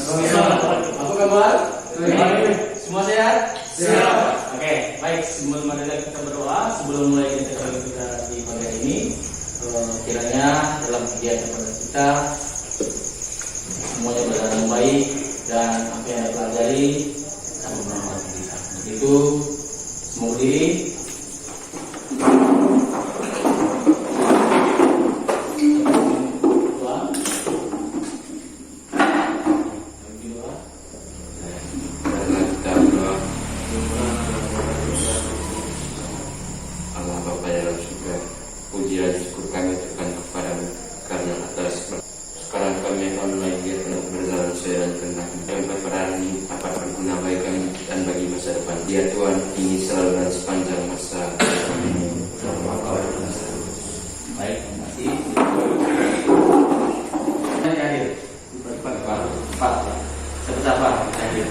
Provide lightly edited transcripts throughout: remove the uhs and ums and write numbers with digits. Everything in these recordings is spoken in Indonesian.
Apa kabar? Semua sehat? Sehat. Oke, baik. Sebelum kita berdoa, sebelum mulai kita di pagi ini, kiranya dalam kegiatan pada kita semuanya berjalan dengan baik dan apa yang kita pelajari akan bermanfaat kita. Begitu, semoga diri. Ya Tuhan, ini selalu dan sepanjang masa. Baik, terima kasih. Yang hadir, Pak. Siapa hadir?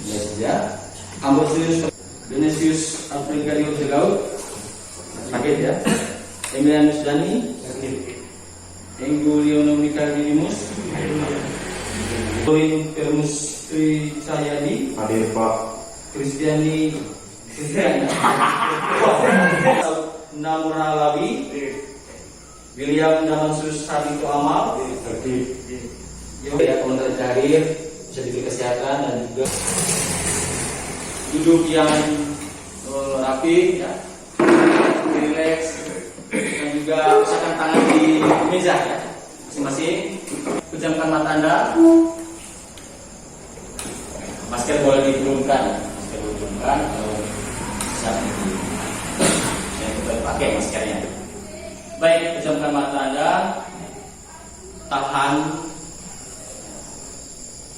Ya saja. Ambrosius Venesius Afrikario Segau sakit ya. Emilianus Dani sakit. Enggu Leono Mikadimus Toin Termus Tri Sayadi Hadir Pak. Kristiani Namura Labi William Damansus Sabito Amal ya komentar hadir sedikit kesehatan dan juga duduk yang rapi ya, relax dan juga usahkan tangan di meja ya masing-masing. Pejamkan mata Anda. Masker boleh diturunkan. Kalau bisa yang kita pakai maskernya. Baik, pejamkan mata Anda. Tahan.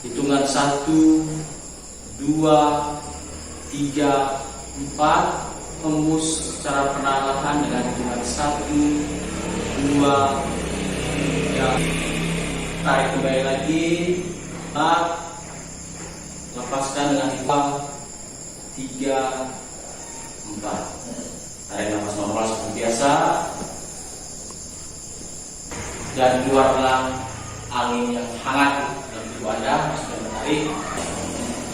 Hitungan 1, 2, 3, 4. Hembus secara perlahan dengan hitungan 1, 2, 3. Tarik kembali lagi. Lepaskan dengan hitungan 3, 4. Tarik nafas normal seperti biasa. Dan keluarlah angin yang hangat dalam tubuh Anda. Sudah menarik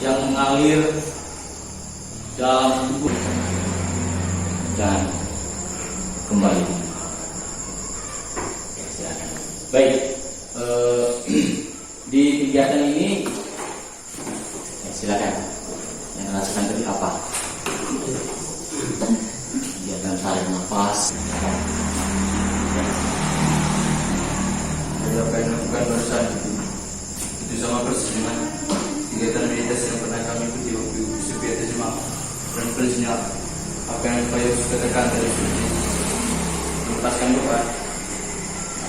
yang mengalir dalam tubuh dan kembali. Baik, di kegiatan ini silakan yang rasakan tadi apa? Kegiatan tarik nafas. Apa yang dilakukan barusan itu sama persis dengan kegiatan meditasi yang pernah kami ikuti waktu sepiat Jemaah dan persisnya apa yang saya katakan tadi melepaskan beban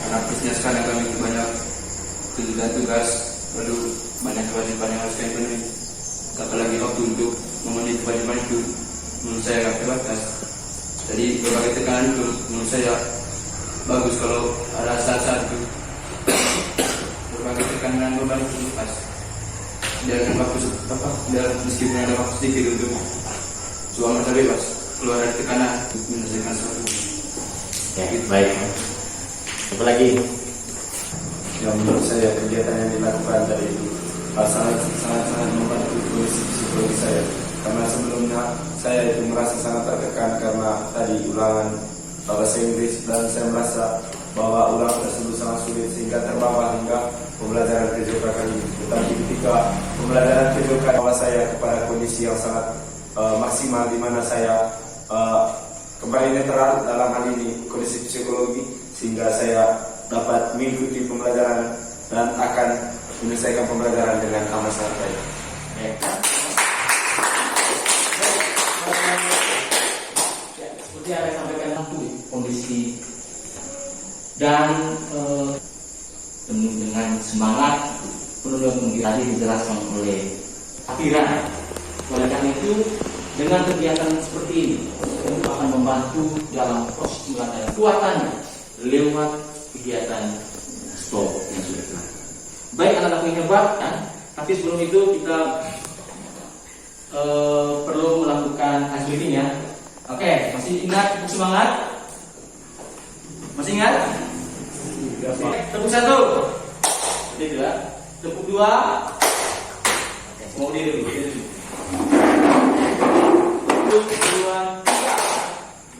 karena persisnya sekarang kami banyak tugas lalu banyak kewajiban yang harus kami penuhi, apalagi waktu untuk memenuhi kewajiban itu menurut saya agak terbatas. Jadi berbagai tekanan itu menurut saya bagus kalau ada saat-saat itu berbagai tekanan beban itu lepas. Jangan bagus biar meskipun ada waktu sedikit untuk cuma merasa bebas keluar dari tekanan untuk menyelesaikan sesuatu. Ya, baik. Apa lagi? Yang menurut saya kegiatan yang dilakukan tadi itu sangat membantu kondisi psikologi saya, karena sebelumnya saya itu merasa sangat tertekan karena tadi ulangan bahasa Inggris dan saya merasa bahwa ulangan tersebut sangat sulit sehingga terbawa hingga pembelajaran PJOK kali ini. Tetapi ketika pembelajaran PJOK bahwa saya kepada kondisi yang sangat maksimal di mana saya kembali netral dalam hal ini kondisi psikologi, sehingga saya dapat mengikuti pembelajaran dan akan menyelesaikan pembelajaran dengan amat sangat baik. Seperti yang saya sampaikan itu kondisi dan penuh dengan semangat, penuh dengan tadi dijelaskan oleh Akhiran. Oleh karena itu, dengan kegiatan seperti ini, itu akan membantu dalam proses pembelajaran kuatannya lewat kegiatan stop yang sudah dilakukan. Baik anak-anak yang hebat kan? Tapi sebelum itu kita perlu melakukan hasil reading ya. Oke, masih ingat semangat? Masih ingat? Tepuk satu. Seperti itu ya. Tepuk dua. Mau diri dulu. Tepuk dua, tiga.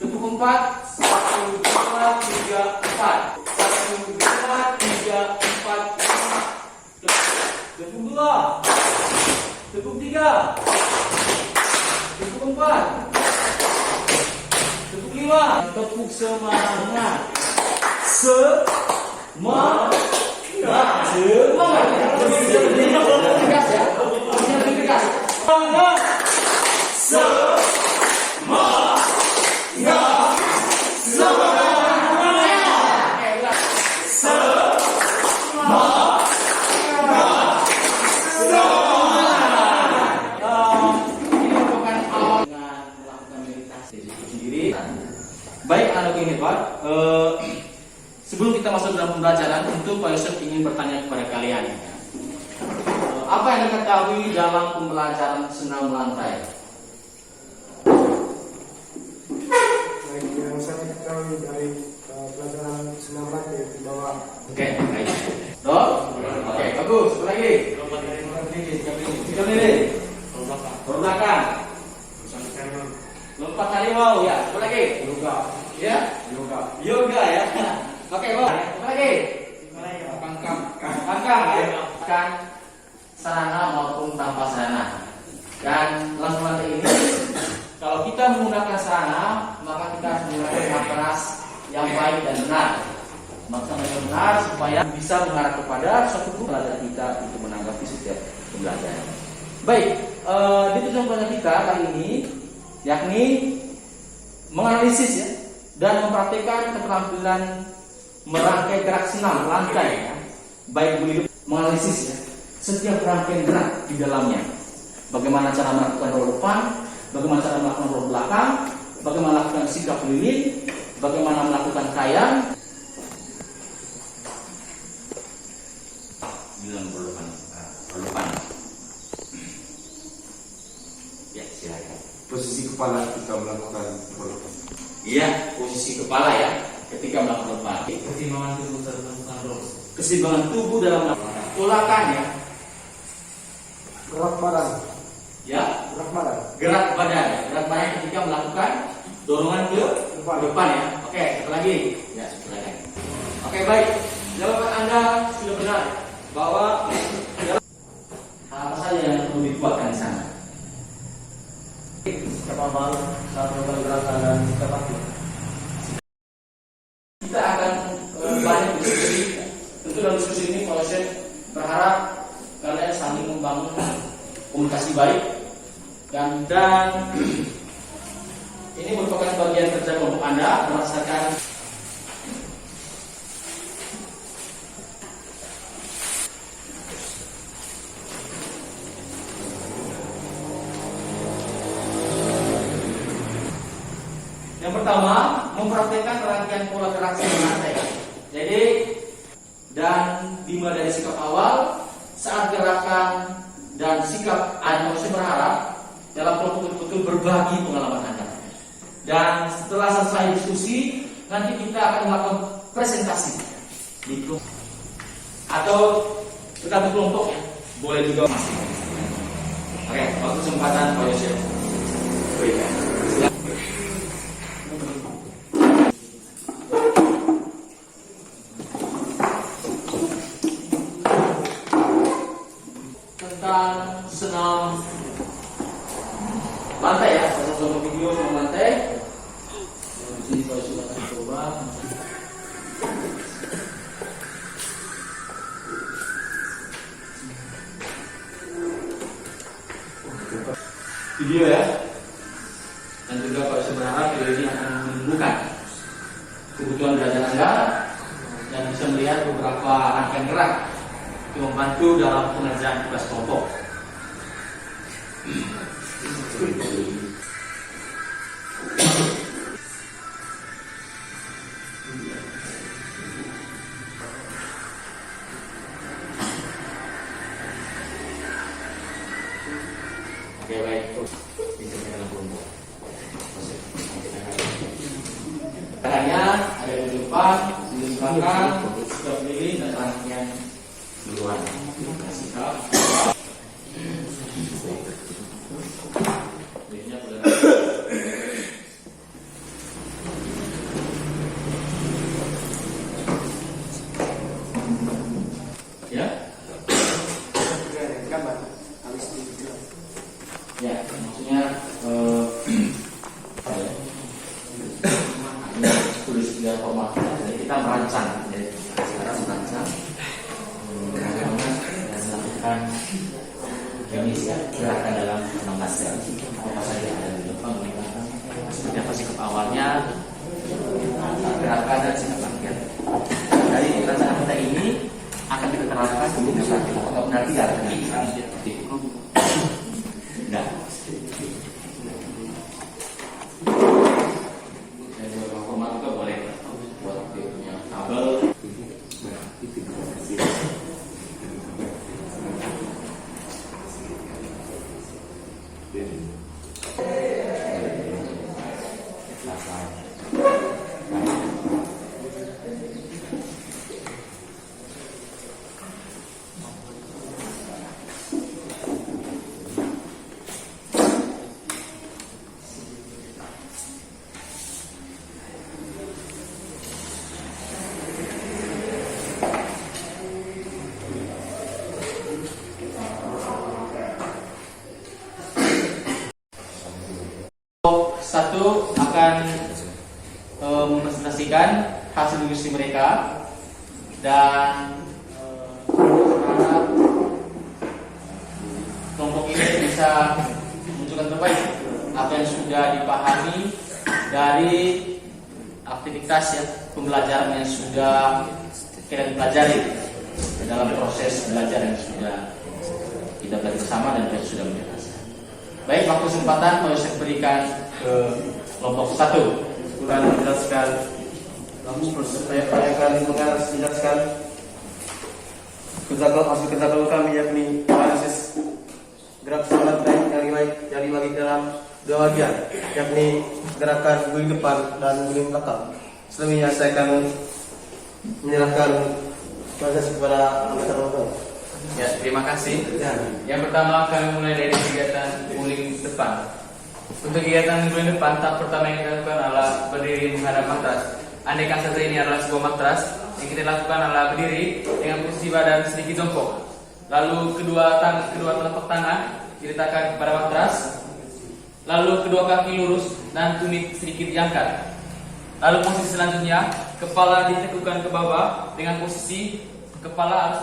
Tepuk empat. 1, 2, 3, 4. 1, 2, 3, 4, 5. Tepuk dua. Tepuk tiga. Tepuk empat. Tepuk lima. Tepuk semangat. Semangat. Tegas ya. Lebih tegas. Semangat. Semangat. Baik, anak ini Pak. Sebelum kita masuk dalam pembelajaran, tentu Pak Yosef ingin bertanya kepada kalian. Apa yang diketahui dalam pembelajaran senam lantai? Baik, yang saya ketahui dari pelajaran senam lantai itu bahwa Oke, baik. Dok? Oke, bagus. Apa lagi? Tiga menit. Berbelakang. Lompat harimau ya. Apa lagi? yoga, Ya? Yoga ya. Oke, Bos. Apa lagi? Pangkang ya. Kan sarana maupun tanpa sarana. Dan langsung lantai ini, kalau kita menggunakan sarana, maka kita harus menggunakan matras yang baik dan benar. Maksudnya yang benar supaya bisa mengarah kepada suatu pelajaran kita untuk menanggapi setiap pembelajaran. Baik, di tujuan pelajaran kita kali ini yakni menganalisis ya dan mempraktikkan keterampilan merangkai gerak senam lantai ya. Baik Bu, menganalisis ya setiap rangkaian gerak di dalamnya. Bagaimana cara melakukan roll depan, bagaimana cara melakukan roll belakang, bagaimana melakukan sikap lilin, bagaimana melakukan kayang. Bilang roll depan. Ya, silakan. Posisi kepala kita melakukan roll. Iya, posisi kepala ya ketika melakukan depan. Keseimbangan tubuh dalam melakukan roll. Keseimbangan tubuh dalam melakukan tulakan ya. gerak badan, Ya, gerak badan, gerak badan. Gerak badan ketika melakukan dorongan ke depan ya. Oke, satu lagi. Ya, silakan. Oke, baik. Jawaban Anda sudah benar bahwa apa saja yang perlu dibuatkan di sana. kepabalan saat melakukan gerakan dan sikap. Kita akan banyak diskusi. Tentu dalam diskusi ini Pak Yosef berharap kalian saling membangun komunikasi baik dan ini merupakan bagian kerja kelompok Anda merasakan yang pertama mempraktekkan rangkaian pola gerak senam lantai. Jadi dan dimulai dari sikap awal saat gerakan dan sikap Anda harus berharap dalam kelompok betul-betul berbagi pengalaman Anda. Dan setelah selesai diskusi, nanti kita akan melakukan presentasi di kelompok atau tergantung kelompok ya. Boleh juga masih. Oke, waktu kesempatan Pak Yosef. Berikan. Tentang senam lantai ya, sama video senam lantai. Di sini Pak Yosef akan coba. Video ya. Dan juga Pak Yosef berharap video ini akan menumbuhkan kebutuhan belajar Anda dan bisa melihat beberapa rangkaian gerak yang membantu dalam pengerjaan tugas kelompok. Oke, baik. Bisa dalam kelompok. Caranya ada di depan, di belakang, guling dan rangkaian duluan. Sikap. Ya, Gambar habis itu. ya, maksudnya apa ya? Tulis tiga format. Jadi kita merancang, jadi sekarang merancang bagaimana melakukan jenis ya gerakan dalam 16 jam. Apa saja yang ada di depan, seperti apa sikap awalnya, gerakan dan sikap akhir. Dari rancangan kita ini akan kita terapkan di satu atau nanti akan di nah. Dan beberapa format juga boleh buat punya kabel. Satu akan mempresentasikan hasil diskusi mereka dan berharap kelompok ini bisa menunjukkan terbaik apa yang sudah dipahami dari aktivitas ya pembelajaran yang sudah kita pelajari dalam proses belajar yang sudah kita belajar bersama dan kita sudah menjelaskan. Baik, waktu kesempatan mau saya berikan ke kelompok 1. Kurang menjelaskan, namun saya akan menjelaskan hasil kerja kami yakni analisis gerak salat yang dibagi dalam dua bagian, yakni gerakan guling depan dan guling belakang. Selebihnya saya akan menyerahkan proses kepada anggota. Ya, terima kasih. Yang pertama kami mulai dari kegiatan guling depan. Untuk kegiatan guling depan, tahap pertama yang kita lakukan adalah berdiri menghadap matras. Andaikan saja ini adalah sebuah matras, yang kita lakukan adalah berdiri dengan posisi badan sedikit jongkok. Lalu kedua telapak tangan diletakkan kepada matras. Lalu kedua kaki lurus dan tumit sedikit diangkat. Lalu posisi selanjutnya, kepala diteguhkan ke bawah dengan posisi kepala harus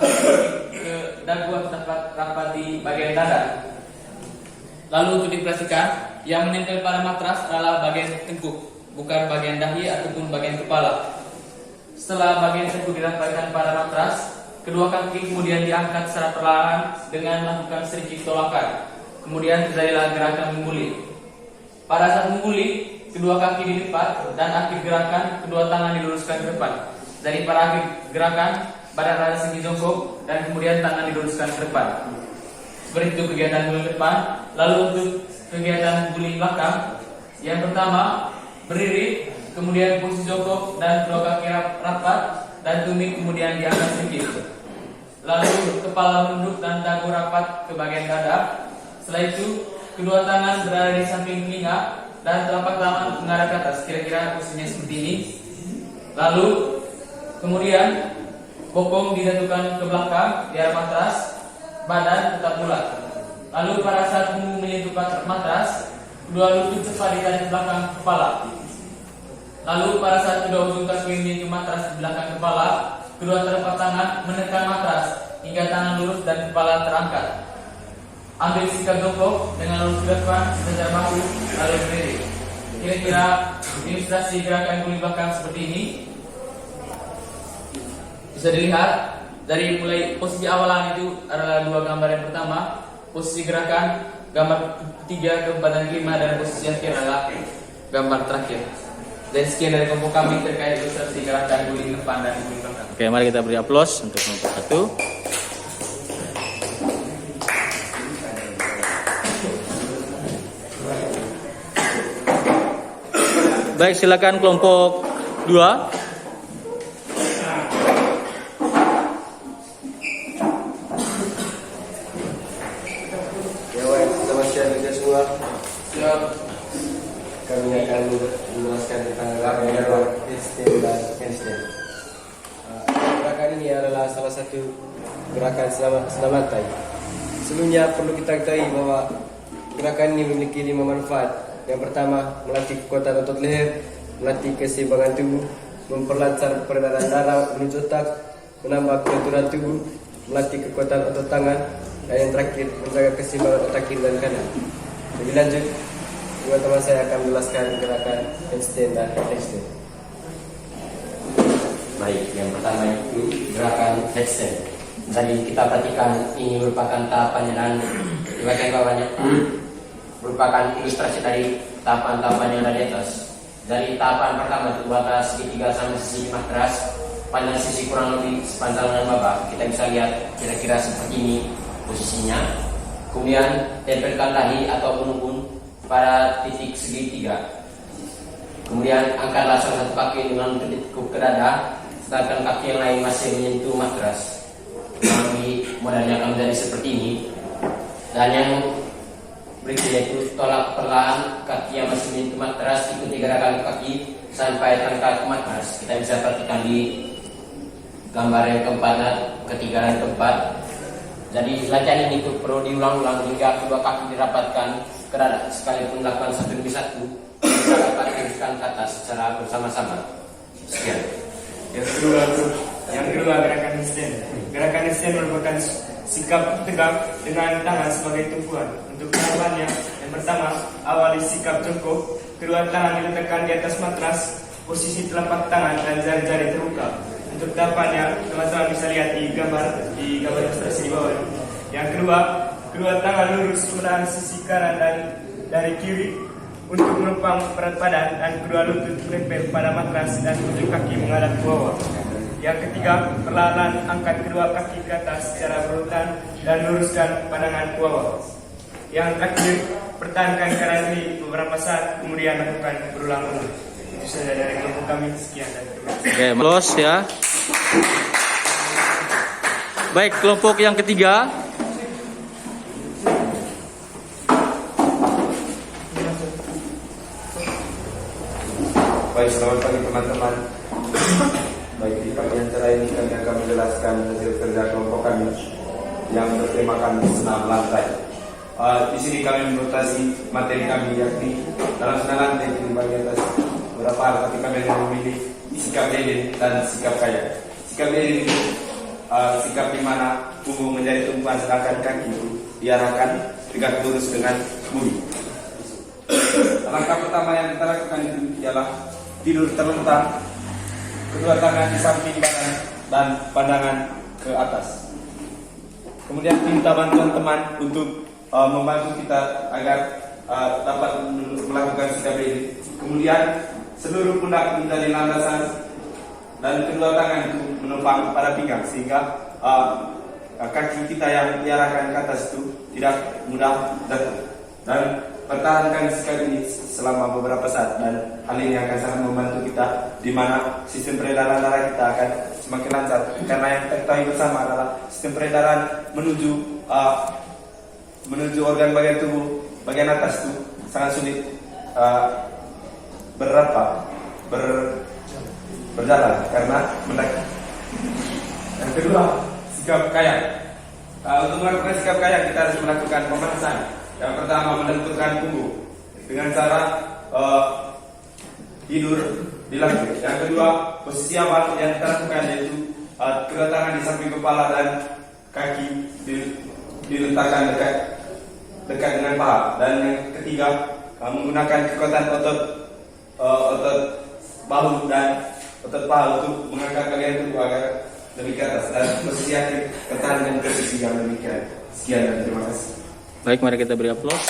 ke dagu harus rapat di bagian dada. Lalu untuk diperhatikan, yang menempel pada matras adalah bagian tengkuk, bukan bagian dahi ataupun bagian kepala. Setelah bagian tengkuk dirapatkan pada matras, kedua kaki kemudian diangkat secara perlahan dengan melakukan sedikit tolakan. Kemudian terjadilah gerakan mengguli. Pada saat mengguli, kedua kaki dilipat dan akhir gerakan kedua tangan diluruskan ke depan. Dari pada akhir gerakan, badan rada segi jongkok dan kemudian tangan diluruskan ke depan. Seperti itu kegiatan guling depan. Lalu untuk kegiatan guling belakang, yang pertama berdiri, kemudian posisi jongkok dan kedua kaki rapat dan tumit kemudian diangkat sedikit. Lalu kepala menunduk dan dagu rapat ke bagian dada. Setelah itu kedua tangan berada di samping telinga dan telapak tangan mengarah ke atas. Kira-kira posisinya seperti ini. Lalu kemudian bokong dijatuhkan ke belakang di arah matras, badan tetap bulat. Lalu pada saat punggung menyentuh matras, kedua lutut cepat ditarik ke belakang kepala. Lalu pada saat kedua ujung kaki menyentuh matras di belakang kepala, kedua telapak tangan menekan matras hingga tangan lurus dan kepala terangkat. Ambil sikap jongkok dengan lurus ke depan sejajar bahu, lalu berdiri. Kira-kira ilustrasi gerakan guling belakang seperti ini. Bisa dilihat dari mulai posisi awalan itu adalah dua gambar yang pertama, posisi gerakan, gambar ketiga, keempat dan kelima, dan posisi akhir adalah gambar terakhir. Dan sekian dari kelompok kami terkait ilustrasi gerakan guling depan dan guling belakang. Oke, mari kita beri aplaus untuk kelompok 1. Baik, silakan kelompok 2. gerakan ini adalah salah satu gerakan selamatan. Sebelumnya perlu kita ketahui bahwa gerakan ini memiliki 5 manfaat. Yang pertama, melatih kekuatan otot leher, melatih keseimbangan tubuh, memperlancar peredaran darah menuju otak, menambah kelenturan tubuh, melatih kekuatan otot tangan, dan yang terakhir, menjaga keseimbangan otak kiri dan kanan. Lebih lanjut, dua teman saya akan menjelaskan gerakan handstand dan handstand. Baik, yang pertama itu gerakan headstand. Jadi kita perhatikan ini merupakan tahapannya dan di bagian bawahnya merupakan ilustrasi dari tahapan-tahapan yang ada di atas. Dari tahapan pertama itu batas segitiga sampai sisi matras, panjang sisi kurang lebih sepanjang dengan babak. Kita bisa lihat kira-kira seperti ini posisinya. Kemudian tempelkan dahi atau unggun pada titik segitiga. Kemudian angkatlah salah satu kaki dengan tekuk ke dada, sedangkan kaki yang lain masih menyentuh matras. Lebih modalnya akan menjadi seperti ini. Dan yang berikutnya itu tolak perlahan kaki yang masih menyentuh matras, ikuti gerakan kaki sampai terangkat ke matras. Kita bisa perhatikan di gambar yang keempat dan ketiga dan keempat. Jadi latihan ini itu perlu diulang-ulang hingga kedua kaki dirapatkan ke dada, sekalipun dilakukan satu demi satu kita dapat teruskan ke atas secara bersama-sama. Sekian. Yang kedua gerakan handstand. Gerakan handstand merupakan sikap tegak dengan tangan sebagai tumpuan. Untuk tahapannya, yang pertama, awali sikap jongkok, kedua tangan diletakkan di atas matras, posisi telapak tangan dan jari-jari terbuka. Untuk tahapannya, teman-teman bisa lihat di gambar ilustrasi di bawah. Yang kedua tangan lurus menahan sisi kanan dan dari kiri untuk menopang berat badan, dan kedua lutut menempel pada matras dan ujung kaki menghadap ke bawah. Yang ketiga, perlahan angkat kedua kaki ke atas secara berurutan dan luruskan pandangan ke bawah. Yang terakhir, pertahankan kanan kiri beberapa saat, kemudian lakukan berulang-ulang. Itu saja dari kelompok kami. Sekian dan terima kasih. Oke, close ya. Baik, kelompok yang ketiga. Baik, selamat pagi teman-teman. Baik, di pagi acara ini kami akan menjelaskan hasil kerja kelompok kami yang bertemakan senam lantai. Di sini kami menotasi materi kami, yakni dalam senam lantai di bagian atas beberapa hal, tapi kami akan memilih sikap deden dan sikap kaya. Sikap deden itu sikap di mana punggung menjadi tumpuan sedangkan kaki itu diarahkan tegak lurus dengan bumi. Langkah pertama yang kita lakukan itu ialah tidur terlentang, kedua tangan di samping badan dan pandangan ke atas. Kemudian minta bantuan teman untuk membantu kita agar dapat melakukan sikap ini. Kemudian seluruh pundak menjadi landasan dan kedua tangan itu menopang pada pinggang sehingga kaki kita yang diarahkan ke atas itu tidak mudah jatuh. Dan pertahankan sikap ini selama beberapa saat, dan hal ini akan sangat membantu kita di mana sistem peredaran darah kita akan semakin lancar, karena yang kita ketahui bersama adalah sistem peredaran menuju organ bagian tubuh bagian atas itu sangat sulit berjalan karena mendaki. Yang kedua, sikap kayak. Untuk melakukan sikap kayak kita harus melakukan pemanasan. Yang pertama, menentukan punggung dengan cara tidur di lantai. Yang kedua, posisi awal yang kita lakukan yaitu kedua tangan di samping kepala dan kaki diletakkan dekat dengan paha. Dan yang ketiga, menggunakan kekuatan otot bahu dan otot paha untuk mengangkat bagian tubuh agar lebih ke atas, dan posisi akhir pertahankan posisi yang demikian. Sekian dan terima kasih. Baik, mari kita beri aplaus.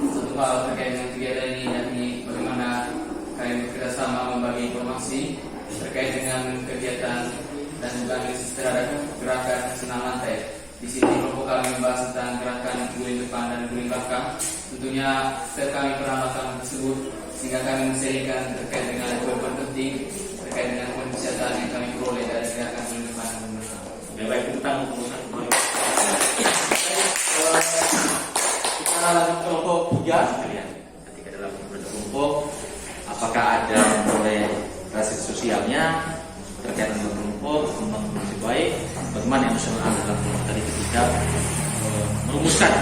Satu hal terkait dengan kegiatan ini, yakni bagaimana kalian bekerjasama membagi informasi terkait dengan kegiatan dan juga analisis terhadap gerakan senam lantai. Di sini kelompok kami membahas tentang gerakan guling depan dan guling belakang. Tentunya setiap kami pernah melakukan tersebut, sehingga kami menserikan terkait dengan poin-poin penting terkait dengan poin kesehatan yang kami peroleh dari gerakan guling depan dan guling belakang. Baik, tentang kita lanjut kelompok 3. Ketika dalam kelompok, apakah ada boleh rasa teman-teman yang sudah ada dalam kelompok tadi ketika merumuskan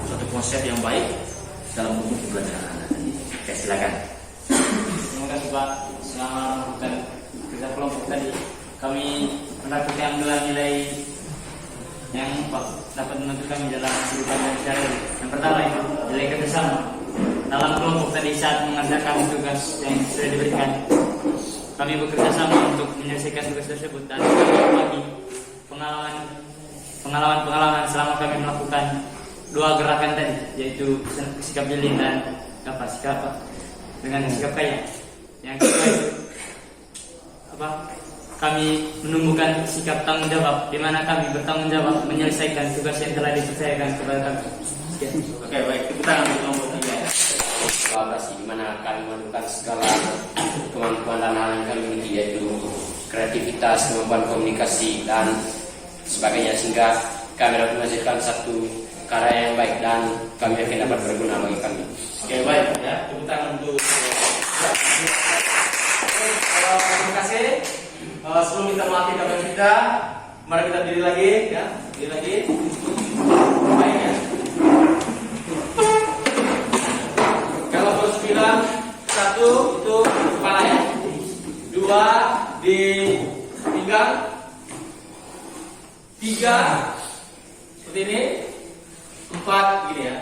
suatu konsep yang baik dalam buku pembelajaran Anda tadi. Oke, silakan. Terima kasih Pak. Selama melakukan kerja kelompok tadi, kami mendapatkan nilai yang dapat membantu kami dalam kehidupan dan sehari-hari. Yang pertama itu nilai kerjasama. Dalam kelompok tadi saat mengerjakan tugas yang sudah diberikan, kami bekerja sama untuk menyelesaikan tugas tersebut dan berbagi pengalaman selama kami melakukan 2 gerakan tadi, yaitu sikap jeli dan sikap kaya. Yang kedua itu kami menumbuhkan sikap tanggung jawab, di mana kami bertanggung jawab menyelesaikan tugas yang telah dipercayakan kepada kami. Oke, baik. Tepuk tangan untuk kelompok 3. Kolaborasi di mana kami menemukan segala kemampuan dan hal yang kami miliki, yaitu kreativitas, kemampuan komunikasi dan sebagainya, sehingga kami dapat menghasilkan satu karya yang baik dan kami yakin dapat berguna bagi kami. Oke, baik ya. Tepuk tangan untuk terima kasih. Sebelum kita melatih teman kita, mari kita diri lagi ya. Diri lagi. Baik ya. Kalau terus bilang 1 itu kepala ya. 2 di pinggang. 3 seperti ini. 4 gini ya.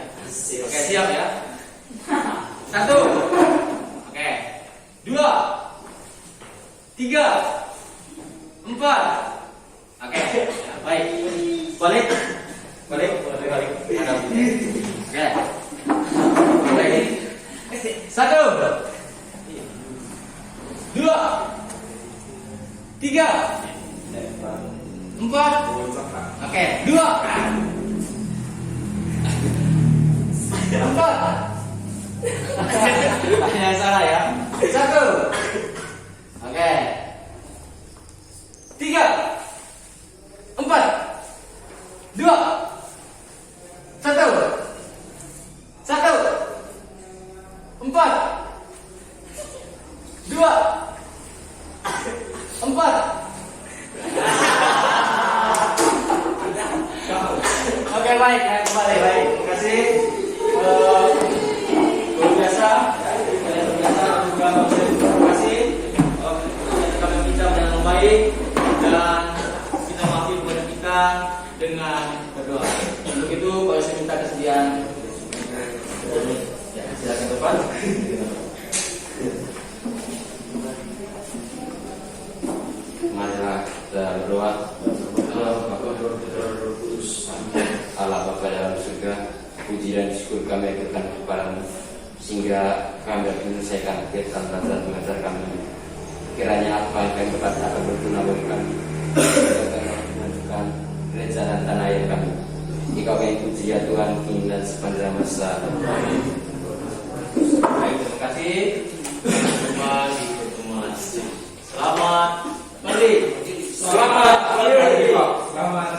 Oke, siap ya. 1. Oke. 2 3 4. Oke, ya, baik. Balik. Ada. Oke. Lagi. 1 2 3 4. Oke, 2 4. Yang salah ya. 1. Oke. 3 4 2 1 1 4 2 4. Oke, baik ya, kembali baik. Terima kasih. Luar biasa. Terima kasih. Kami bicara dengan baik dan kita maafin kepada kita dengan berdoa. Untuk itu, kalau saya minta kesediaan, ya silakan depan. Marilah kita berdoa. Allah Bapa dalam surga, puji dan syukur kami aturkan kepadamu, sehingga kami dapat menyelesaikan kegiatan belajar mengajar kami. Kiranya apa yang kami dapat akan berguna bagi kami, akan menunjukkan gereja dan tanah air kami. Engkau yang puji ya Tuhan, kini dan sepanjang masa. Amin. Baik, terima kasih. Jumpa di pertemuan. Selamat mandi. Selamat mandi. Selamat